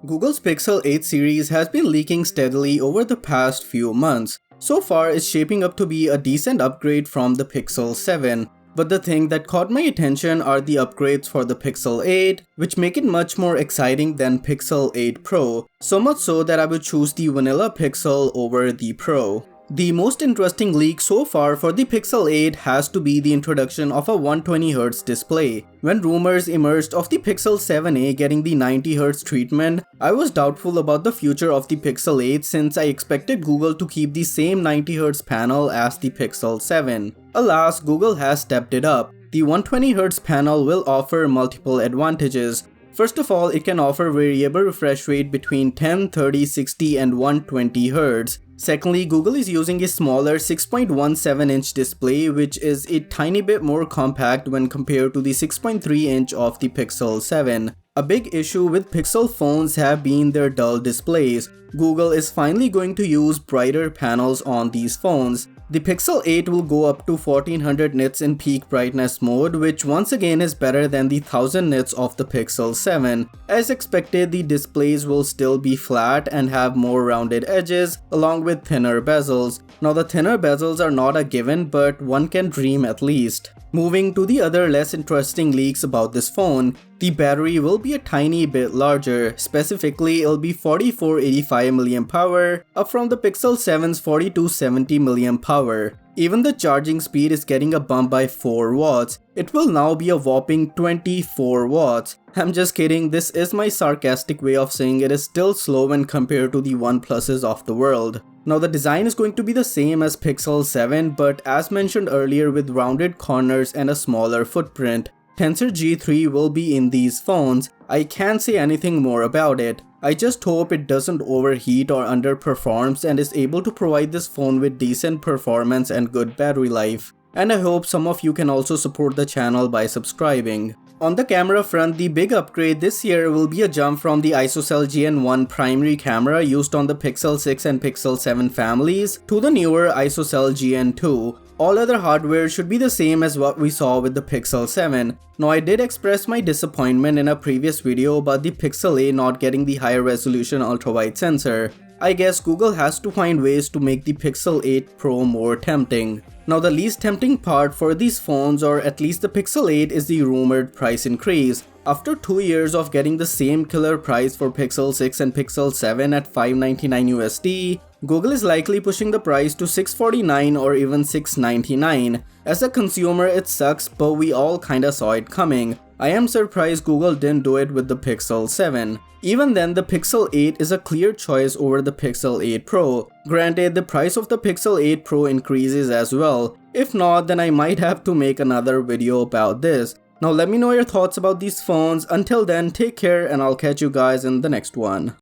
Google's Pixel 8 series has been leaking steadily over the past few months. So far, it's shaping up to be a decent upgrade from the Pixel 7. But the thing that caught my attention are the upgrades for the Pixel 8, which make it much more exciting than Pixel 8 Pro, so much so that I would choose the vanilla Pixel over the Pro. The most interesting leak so far for the Pixel 8 has to be the introduction of a 120Hz display. When rumors emerged of the Pixel 7a getting the 90Hz treatment, I was doubtful about the future of the Pixel 8 since I expected Google to keep the same 90Hz panel as the Pixel 7. Alas, Google has stepped it up. The 120Hz panel will offer multiple advantages. First of all, it can offer variable refresh rate between 10, 30, 60 and 120Hz. Secondly, Google is using a smaller 6.17-inch display, which is a tiny bit more compact when compared to the 6.3-inch of the Pixel 7. A big issue with Pixel phones have been their dull displays. Google is finally going to use brighter panels on these phones. The Pixel 8 will go up to 1400 nits in peak brightness mode, which once again is better than the 1000 nits of the Pixel 7. As expected, the displays will still be flat and have more rounded edges along with thinner bezels. Now the thinner bezels are not a given, but one can dream at least. Moving to the other less interesting leaks about this phone, the battery will be a tiny bit larger. Specifically, it'll be 4485 mAh, up from the Pixel 7's 4270 mAh. Even the charging speed is getting a bump by 4 watts. It will now be a whopping 24 watts. I'm just kidding, this is my sarcastic way of saying it is still slow when compared to the OnePluses of the world. Now the design is going to be the same as Pixel 7, but as mentioned earlier, with rounded corners and a smaller footprint. Tensor G3 will be in these phones. I can't say anything more about it. I just hope it doesn't overheat or underperforms and is able to provide this phone with decent performance and good battery life. And I hope some of you can also support the channel by subscribing. On the camera front, the big upgrade this year will be a jump from the Isocell GN2 primary camera used on the Pixel 6 and Pixel 7 families to the newer Isocell GN2. All other hardware should be the same as what we saw with the Pixel 7. Now I did express my disappointment in a previous video about the Pixel 8 not getting the higher resolution ultra-wide sensor. I guess Google has to find ways to make the Pixel 8 Pro more tempting. Now the least tempting part for these phones, or at least the Pixel 8, is the rumored price increase. After 2 years of getting the same killer price for Pixel 6 and Pixel 7 at $599 USD, Google is likely pushing the price to $649 or even $699. As a consumer, it sucks, but we all kinda saw it coming. I am surprised Google didn't do it with the Pixel 7. Even then, the Pixel 8 is a clear choice over the Pixel 8 Pro. Granted, the price of the Pixel 8 Pro increases as well. If not, then I might have to make another video about this. Now let me know your thoughts about these phones. Until then, take care and I'll catch you guys in the next one.